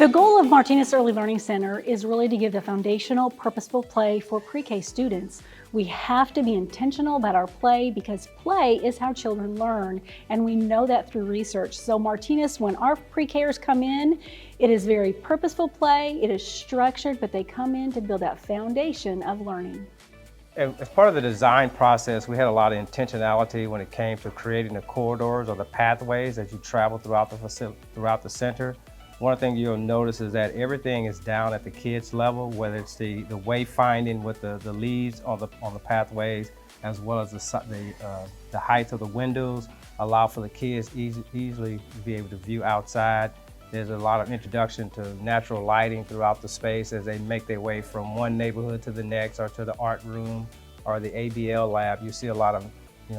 The goal of Martínez Early Learning Center is really to give the foundational, purposeful play for pre-K students. We have to be intentional about our play because play is how children learn, and we know that through research. So Martínez, when our pre-Kers come in, it is very purposeful play, it is structured, but they come in to build that foundation of learning. As part of the design process, we had a lot of intentionality when it came to creating the corridors or the pathways as you travel throughout the center. One thing you'll notice is that everything is down at the kids' level, whether it's the wayfinding with the leaves on the pathways, as well as the height of the windows allow for the kids easily to be able to view outside. There's a lot of introduction to natural lighting throughout the space as they make their way from one neighborhood to the next, or to the art room or the ABL lab. You see a lot of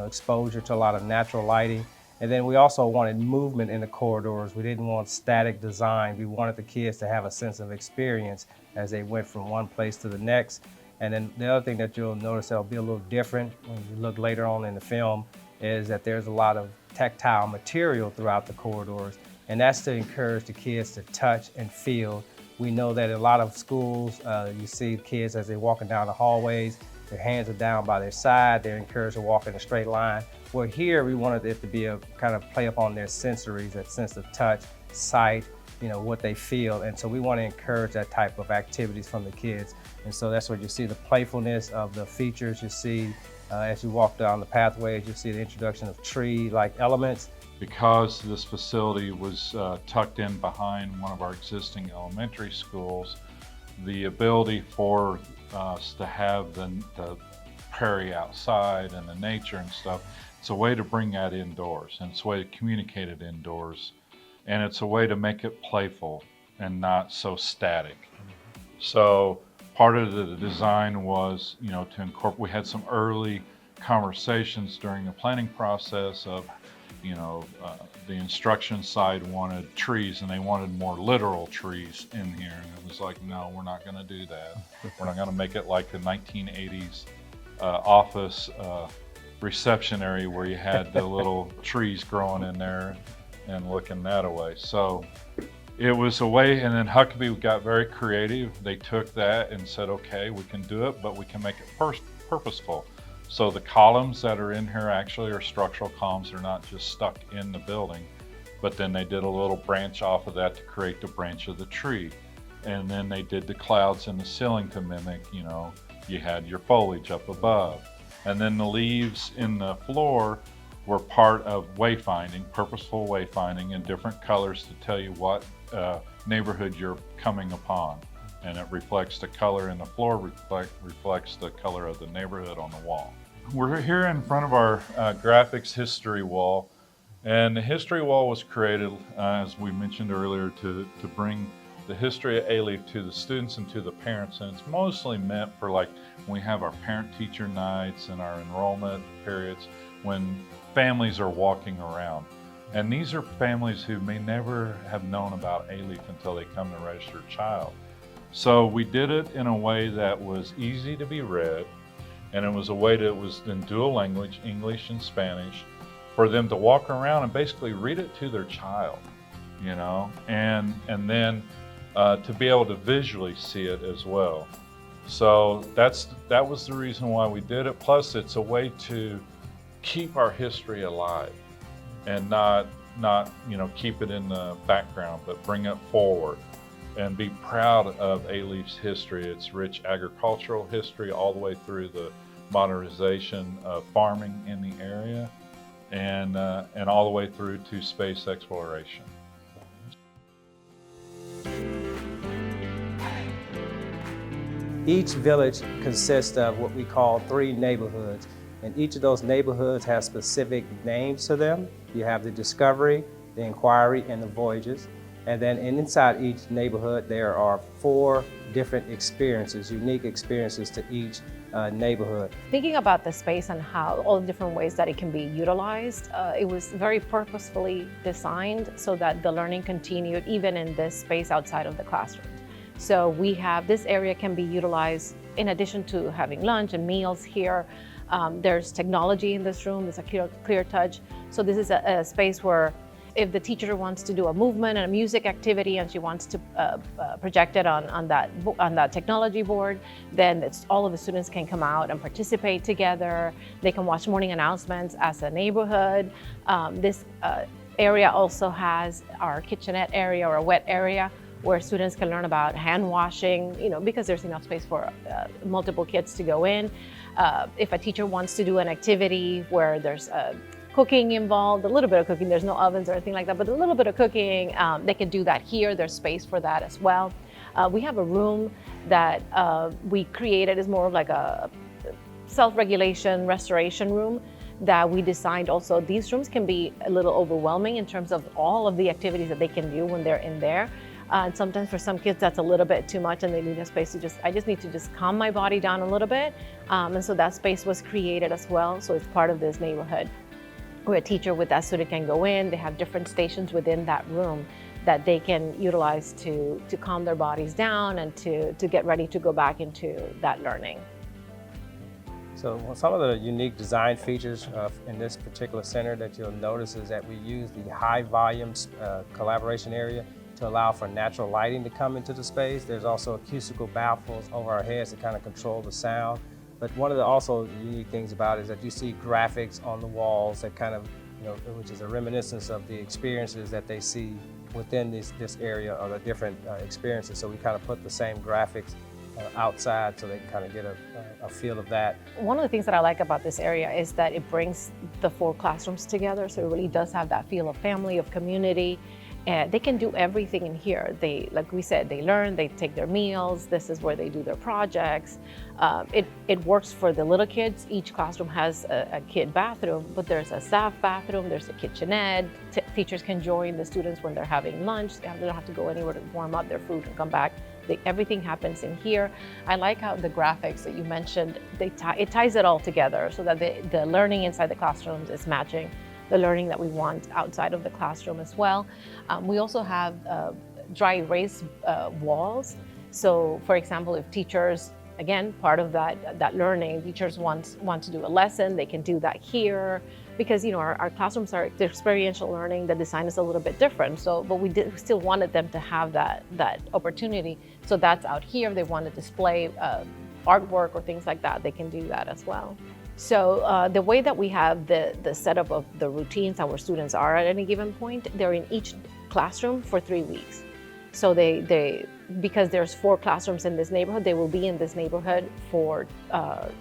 exposure to a lot of natural lighting. And then we also wanted movement in the corridors. We didn't want static design. We wanted the kids to have a sense of experience as they went from one place to the next. And then the other thing that you'll notice that'll be a little different when you look later on in the film is that there's a lot of tactile material throughout the corridors. And that's to encourage the kids to touch and feel. We know that in a lot of schools, you see kids as they're walking down the hallways, their hands are down by their side, they're encouraged to walk in a straight line. Well, here we wanted it to be a kind of play up on their sensories, that sense of touch, sight, what they feel. And so we want to encourage that type of activities from the kids. And so that's what you see, the playfulness of the features. You see, as you walk down the pathways, you see the introduction of tree-like elements. Because this facility was tucked in behind one of our existing elementary schools, the ability for us to have the prairie outside and the nature and stuff, it's a way to bring that indoors, and it's a way to communicate it indoors, and it's a way to make it playful and not so static. So part of the design was, to incorporate, we had some early conversations during the planning process of, the instruction side wanted trees, and they wanted more literal trees in here. And it was like, no, we're not going to do that. We're not going to make it like the 1980s office reception area where you had the little trees growing in there and looking that way. So it was a way, and then Huckabee got very creative. They took that and said, okay, we can do it, but we can make it purposeful. So the columns that are in here actually are structural columns. They're not just stuck in the building, but then they did a little branch off of that to create the branch of the tree. And then they did the clouds in the ceiling to mimic, you had your foliage up above. And then the leaves in the floor were part of wayfinding, purposeful wayfinding in different colors to tell you what neighborhood you're coming upon. And it reflects the color in the floor, reflects the color of the neighborhood on the wall. We're here in front of our graphics history wall, and the history wall was created, as we mentioned earlier, to bring the history of Alief to the students and to the parents, and it's mostly meant for like when we have our parent-teacher nights and our enrollment periods when families are walking around. And these are families who may never have known about Alief until they come to register a child. So we did it in a way that was easy to be read, and it was a way that was in dual language, English and Spanish, for them to walk around and basically read it to their child, and then to be able to visually see it as well. So that was the reason why we did it. Plus, it's a way to keep our history alive and not keep it in the background, but bring it forward. And be proud of Alief's history, its rich agricultural history, all the way through the modernization of farming in the area, and all the way through to space exploration. Each village consists of what we call 3 neighborhoods, and each of those neighborhoods has specific names to them. You have the Discovery, the Inquiry, and the Voyages. And then inside each neighborhood, there are 4 different experiences, unique experiences to each neighborhood. Thinking about the space and how all the different ways that it can be utilized, it was very purposefully designed so that the learning continued even in this space outside of the classroom. So we have, this area can be utilized in addition to having lunch and meals here. There's technology in this room, there's a clear touch. So this is a space where if the teacher wants to do a movement and a music activity and she wants to project it on that technology board, then all of the students can come out and participate together. They can watch morning announcements as a neighborhood. This area also has our kitchenette area or a wet area where students can learn about hand washing, because there's enough space for multiple kids to go in. If a teacher wants to do an activity where there's cooking involved, a little bit of cooking, there's no ovens or anything like that, but a little bit of cooking, they can do that here. There's space for that as well. We have a room that we created as more of like a self-regulation restoration room that we designed also. These rooms can be a little overwhelming in terms of all of the activities that they can do when they're in there. And sometimes for some kids that's a little bit too much and they need a space to I just need to calm my body down a little bit. And so that space was created as well. So it's part of this neighborhood where a teacher with that student can go in. They have different stations within that room that they can utilize to calm their bodies down and to get ready to go back into that learning. So some of the unique design features in this particular center that you'll notice is that we use the high volume collaboration area to allow for natural lighting to come into the space. There's also acoustical baffles over our heads to kind of control the sound. But one of the also unique things about it is that you see graphics on the walls that kind of, which is a reminiscence of the experiences that they see within this area or the different experiences. So we kind of put the same graphics outside so they can kind of get a feel of that. One of the things that I like about this area is that it brings the 4 classrooms together. So it really does have that feel of family, of community. And they can do everything in here. Like we said, they learn, they take their meals. This is where they do their projects. It works for the little kids. Each classroom has a kid bathroom, but there's a staff bathroom, there's a kitchenette. Teachers can join the students when they're having lunch. They don't have to go anywhere to warm up their food and come back. Everything happens in here. I like how the graphics that you mentioned, it ties it all together so that the learning inside the classrooms is matching the learning that we want outside of the classroom as well. We also have dry erase walls. So for example, if teachers, again, part of that learning, teachers want to do a lesson, they can do that here. Because our classrooms are the experiential learning, the design is a little bit different. But we still wanted them to have that opportunity. So that's out here. They want to display artwork or things like that. They can do that as well. So the way that we have the setup of the routines our students are at any given point, they're in each classroom for 3 weeks. So because there's 4 classrooms in this neighborhood, they will be in this neighborhood for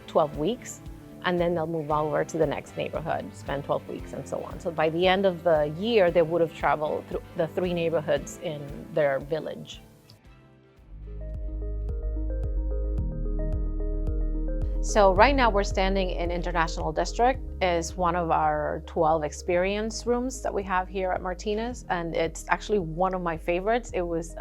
12 weeks. And then they'll move over to the next neighborhood, spend 12 weeks and so on. So by the end of the year, they would have traveled through the 3 neighborhoods in their village. So right now we're standing in International District. Is one of our 12 experience rooms that we have here at Martinez. And it's actually one of my favorites. It was,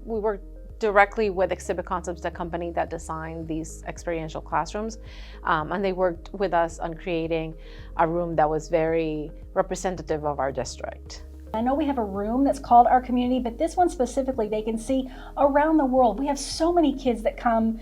we worked directly with Exhibit Concepts, the company that designed these experiential classrooms. And they worked with us on creating a room that was very representative of our district. I know we have a room that's called Our Community, but this one specifically, they can see around the world. We have so many kids that come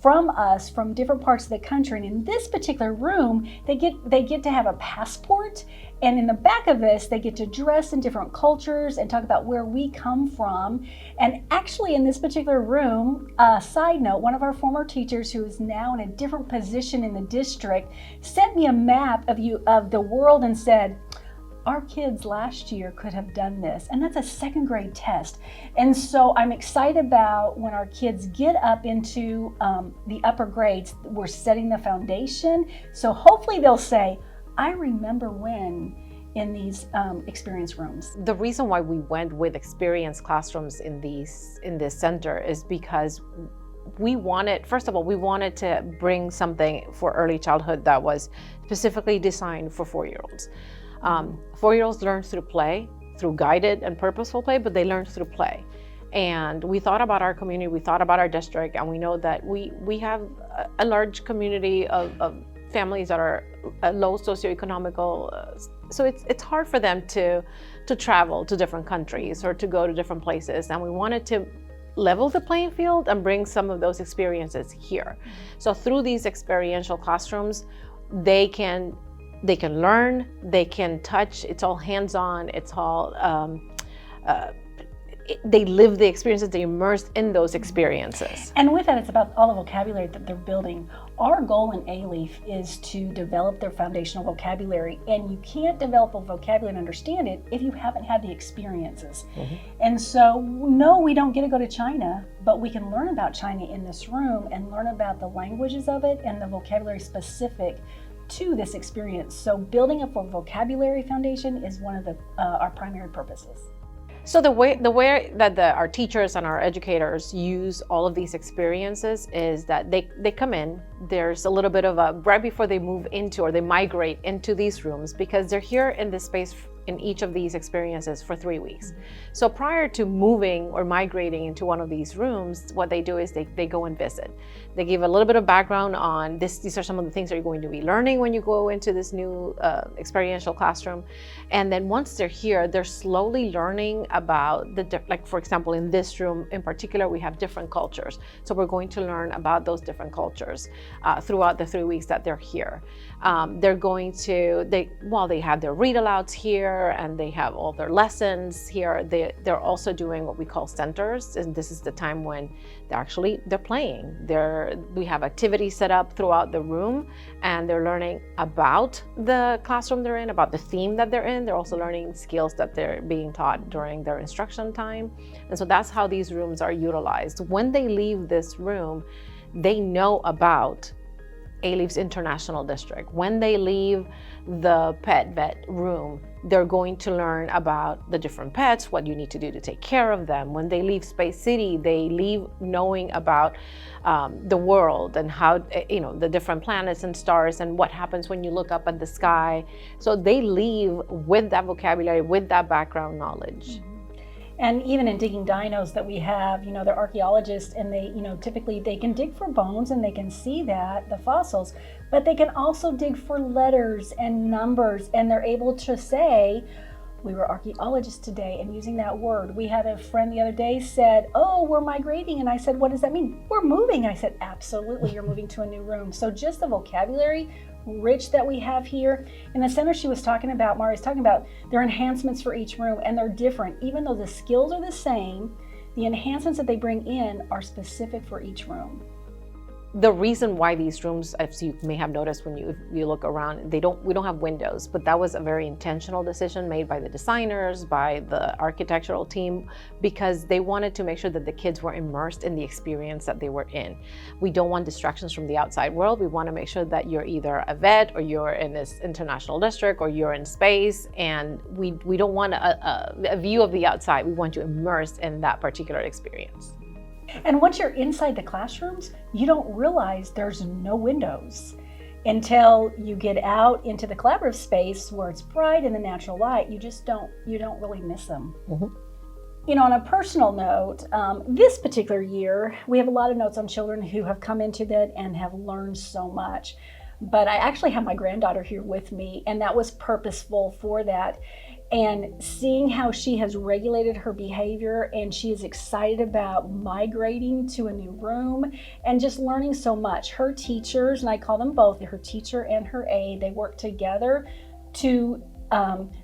from us from different parts of the country. And in this particular room, they get to have a passport. And in the back of this, they get to dress in different cultures and talk about where we come from. And actually in this particular room, side note, one of our former teachers who is now in a different position in the district sent me a map of the world and said, our kids last year could have done this. And that's a 2nd grade test. And so I'm excited about when our kids get up into the upper grades, we're setting the foundation. So hopefully they'll say, I remember when in these experience rooms. The reason why we went with experience classrooms in this center is because we wanted to bring something for early childhood that was specifically designed for 4-year-olds. 4-year-olds learn through play, through guided and purposeful play, but they learn through play. And we thought about our community, we thought about our district, and we know that we have a large community of families that are low socioeconomical, so it's hard for them to travel to different countries or to go to different places. And we wanted to level the playing field and bring some of those experiences here. So through these experiential classrooms, they can they can learn, they can touch, it's all hands-on, it's all, they live the experiences, they immerse in those experiences. And with that, it's about all the vocabulary that they're building. Our goal in Alief is to develop their foundational vocabulary, and you can't develop a vocabulary and understand it if you haven't had the experiences. And so, no, we don't get to go to China, but we can learn about China in this room and learn about the languages of it and the vocabulary specific to this experience. So building a vocabulary foundation is one of our primary purposes. So the way that our teachers and our educators use all of these experiences is that they come in, there's a little bit of right before they move into or they migrate into these rooms, because they're here in this space in each of these experiences for 3 weeks. So prior to moving or migrating into one of these rooms, what they do is they go and visit. They give a little bit of background on this. These are some of the things that you're going to be learning when you go into this new experiential classroom. And then once they're here, they're slowly learning about like for example, in this room in particular, we have different cultures. So we're going to learn about those different cultures throughout the 3 weeks that they're here. They're going to, they have their read alouds here and they have all their lessons here. They're also doing what we call centers, and this is the time when they're playing. We have activities set up throughout the room, and they're learning about the classroom they're in, about the theme that they're in. They're also learning skills that they're being taught during their instruction time. And so that's how these rooms are utilized. When they leave this room, they know about Alief's International District. When they leave the pet vet room, they're going to learn about the different pets, what you need to do to take care of them. When they leave Space City, they leave knowing about the world and how, the different planets and stars and what happens when you look up at the sky. So they leave with that vocabulary, with that background knowledge. And even in digging dinos that we have, they're archaeologists, and they, typically they can dig for bones and they can see the fossils, but they can also dig for letters and numbers, and they're able to say, we were archaeologists today, and using that word. We had a friend the other day said, oh, we're migrating. And I said, what does that mean? We're moving. And I said, absolutely, you're moving to a new room. So just the vocabulary rich that we have here. In the center she was talking about, Mari's talking about, there are enhancements for each room, and they're different. Even though the skills are the same, the enhancements that they bring in are specific for each room. The reason why these rooms, as you may have noticed when you look around, we don't have windows, but that was a very intentional decision made by the designers, by the architectural team, because they wanted to make sure that the kids were immersed in the experience that they were in. We don't want distractions from the outside world. We want to make sure that you're either a vet, or you're in this international district, or you're in space, and we don't want a view of the outside. We want you immersed in that particular experience. And once you're inside the classrooms, you don't realize there's no windows until you get out into the collaborative space where it's bright in the natural light. You don't really miss them. On a personal note, this particular year, we have a lot of notes on children who have come into that and have learned so much. But I actually have my granddaughter here with me, and that was purposeful for that. And seeing how she has regulated her behavior, and she is excited about migrating to a new room and just learning so much. Her teachers, and I call them both, her teacher and her aide, they work together to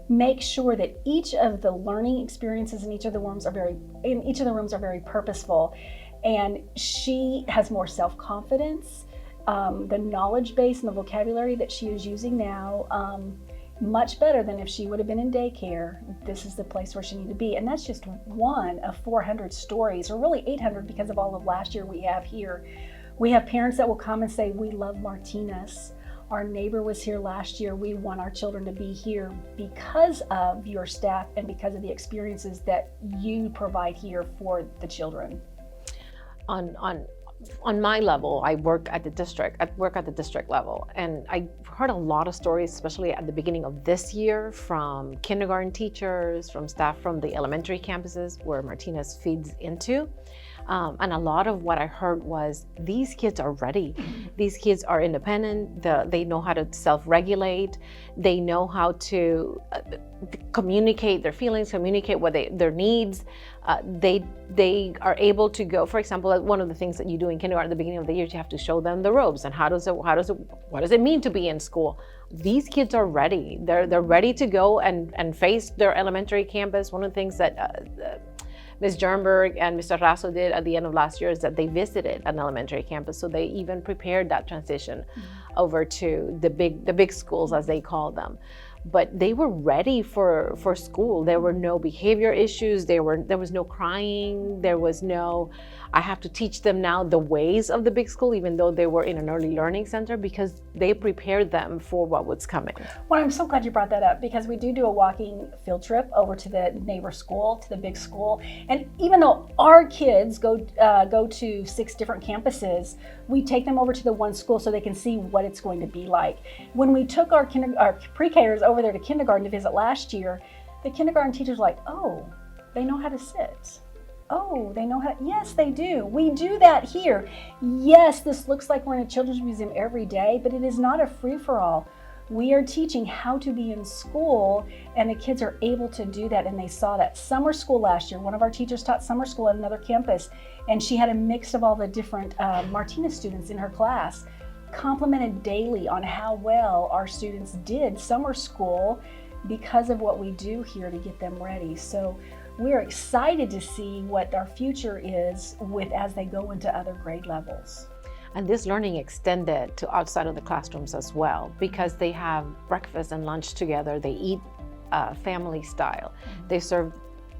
make sure that each of the learning experiences in each of the rooms are very purposeful. And she has more self-confidence. The knowledge base and the vocabulary that she is using now, much better than if she would have been in daycare. This is the place where she needed to be. And that's just one of 400 stories, or really 800 because of all of last year we have here. We have parents that will come and say, we love Martinez. Our neighbor was here last year. We want our children to be here because of your staff and because of the experiences that you provide here for the children. On my level, I work at the district level, and I heard a lot of stories, especially at the beginning of this year, from kindergarten teachers, from staff from the elementary campuses where Martinez feeds into, And a lot of what I heard was these kids are ready. These kids are independent. They know how to self-regulate. They know how to communicate their feelings, communicate their needs. They are able to go, for example, one of the things that you do in kindergarten at the beginning of the year, you have to show them the ropes and what does it mean to be in school. These kids are ready. They're ready to go and face their elementary campus. One of the things that Ms. Jernberg and Mr. Rasso did at the end of last year is that they visited an elementary campus, so they even prepared that transition over to the big schools, as they call them. But they were ready for school. There were no behavior issues. There was no crying. There was no, I have to teach them now the ways of the big school, even though they were in an early learning center, because they prepared them for what was coming. Well, I'm so glad you brought that up, because we do a walking field trip over to the neighbor school, to the big school. And even though our kids go to 6 different campuses, we take them over to the one school so they can see what it's going to be like. When we took our pre-Kers over there to kindergarten to visit last year, the kindergarten teachers were like, oh, they know how to sit. Oh, they know how, yes, they do. We do that here. Yes, this looks like we're in a children's museum every day, but it is not a free-for-all. We are teaching how to be in school, and the kids are able to do that, and they saw that. Summer school last year, one of our teachers taught summer school at another campus, and she had a mix of all the different Martinez students in her class, complimented daily on how well our students did summer school because of what we do here to get them ready. So we're excited to see what our future is as they go into other grade levels. And this learning extended to outside of the classrooms as well, because they have breakfast and lunch together. They eat family style. They serve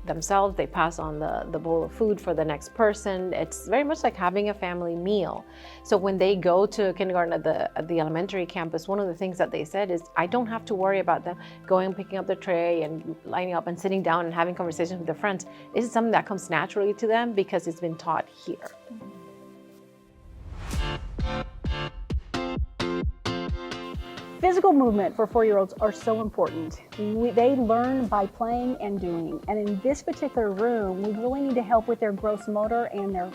themselves, they pass on the bowl of food for the next person. It's very much like having a family meal. So when they go to kindergarten at the elementary campus, one of the things that they said is, I don't have to worry about them going and picking up the tray and lining up and sitting down and having conversations with their friends. This is something that comes naturally to them because it's been taught here. Physical movement for 4-year-olds are so important. They learn by playing and doing. And in this particular room, we really need to help with their gross motor and their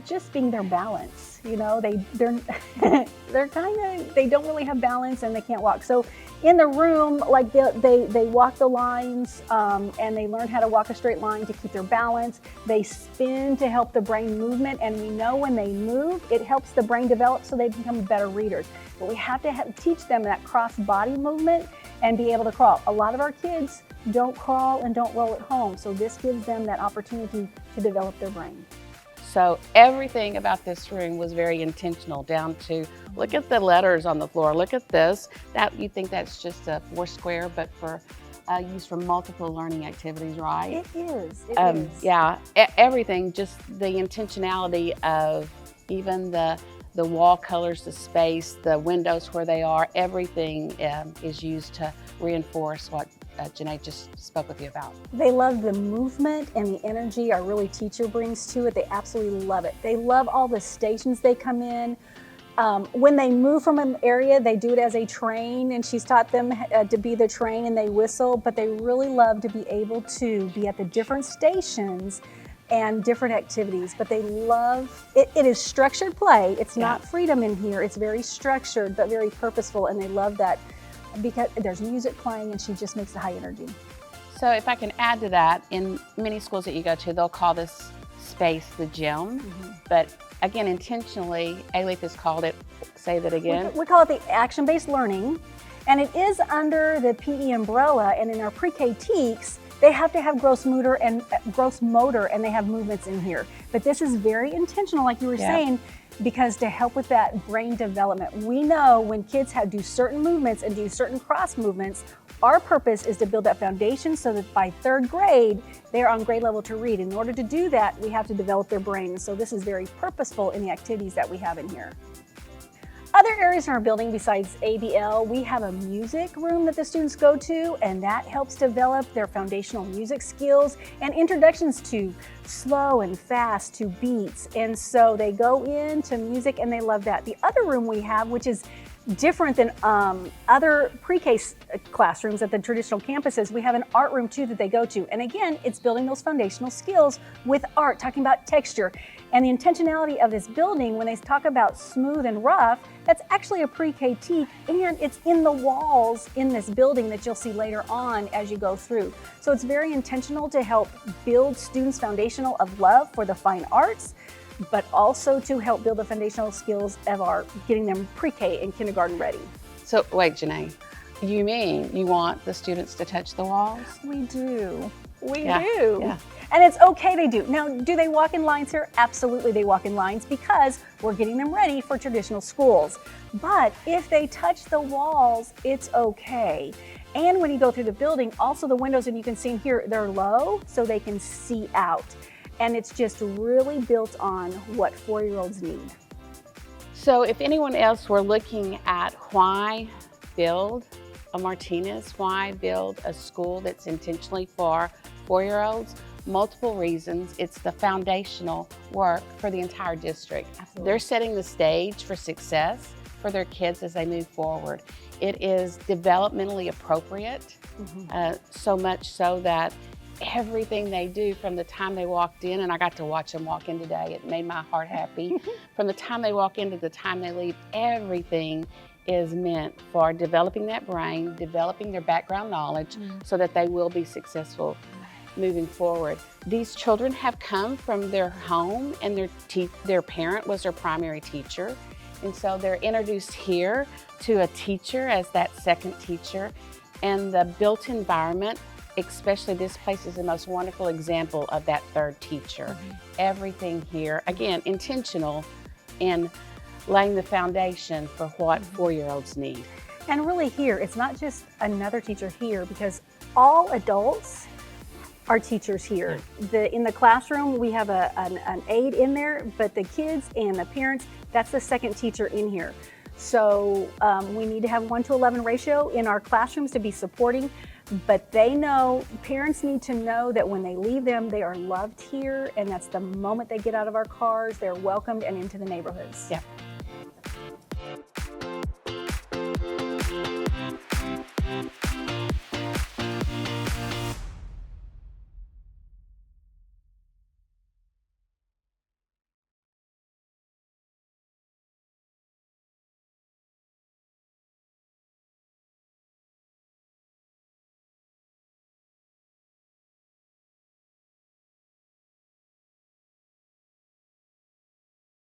just being their balance. You know, they're kind of, they don't really have balance and they can't walk. So in the room, like they walk the lines and they learn how to walk a straight line to keep their balance. They spin to help the brain movement, and we know when they move, it helps the brain develop so they become better readers. But we have to teach them that cross body movement and be able to crawl. A lot of our kids don't crawl and don't roll at home, so this gives them that opportunity to develop their brain. So everything about this room was very intentional, down to look at the letters on the floor, look at this. That you think that's just a 4 square, but for used for multiple learning activities, right? It is. It is. Yeah, everything, just the intentionality of even the wall colors, the space, the windows where they are, everything is used to reinforce what Janae just spoke with you about. They love the movement and the energy our really teacher brings to it. They absolutely love it. They love all the stations they come in. When they move from an area, they do it as a train, and she's taught them to be the train, and they whistle, but they really love to be able to be at the different stations and different activities, but they love it. It is structured play. It's not freedom in here. It's very structured, but very purposeful, and they love that because there's music playing and she just makes a high energy. So if I can add to that, in many schools that you go to, they'll call this space the gym, but again, intentionally, Alief has called it, say that again. We call it the action-based learning, and it is under the PE umbrella, and in our pre-K TEKS, they have to have gross motor, and they have movements in here. But this is very intentional, like you were saying, because to help with that brain development. We know when kids do certain movements and do certain cross movements, our purpose is to build that foundation so that by 3rd grade, they're on grade level to read. In order to do that, we have to develop their brain. So this is very purposeful in the activities that we have in here. Other areas in our building besides ABL, we have a music room that the students go to, and that helps develop their foundational music skills and introductions to slow and fast, to beats. And so they go into music and they love that. The other room we have, which is different than other pre-K classrooms at the traditional campuses, we have an art room too that they go to. And again, it's building those foundational skills with art, talking about texture. And the intentionality of this building, when they talk about smooth and rough, that's actually a pre-K teak, and it's in the walls in this building that you'll see later on as you go through. So it's very intentional to help build students' foundational of love for the fine arts, but also to help build the foundational skills of our getting them pre-K and kindergarten ready. So wait, Janae, you mean you want the students to touch the walls? We do. We Yeah, do. yeah. And it's okay they do. Now, do they walk in lines here? Absolutely they walk in lines because we're getting them ready for traditional schools. But if they touch the walls, it's okay. And when you go through the building, also the windows, and you can see in here, they're low so they can see out. And it's just really built on what 4-year-olds need. So if anyone else were looking at why build a Martinez, why build a school that's intentionally for 4-year-olds, multiple reasons. It's the foundational work for the entire district. Absolutely. They're setting the stage for success for their kids as they move forward. It is developmentally appropriate, so much so that everything they do from the time they walked in, and I got to watch them walk in today, it made my heart happy. From the time they walk in to the time they leave, everything is meant for developing that brain, developing their background knowledge so that they will be successful moving forward. These children have come from their home, and their parent was their primary teacher. And so they're introduced here to a teacher as that second teacher. And the built environment, especially this place, is the most wonderful example of that third teacher. Everything here, again, intentional in laying the foundation for what 4-year-olds need. And really here, it's not just another teacher here, because all adults are teachers here. In the classroom, we have an aide in there, but the kids and the parents, that's the second teacher in here. So we need to have 1 to 11 ratio in our classrooms to be supporting, but they know, parents need to know that when they leave them, they are loved here, and that's the moment they get out of our cars, they're welcomed and into the neighborhoods. Yeah.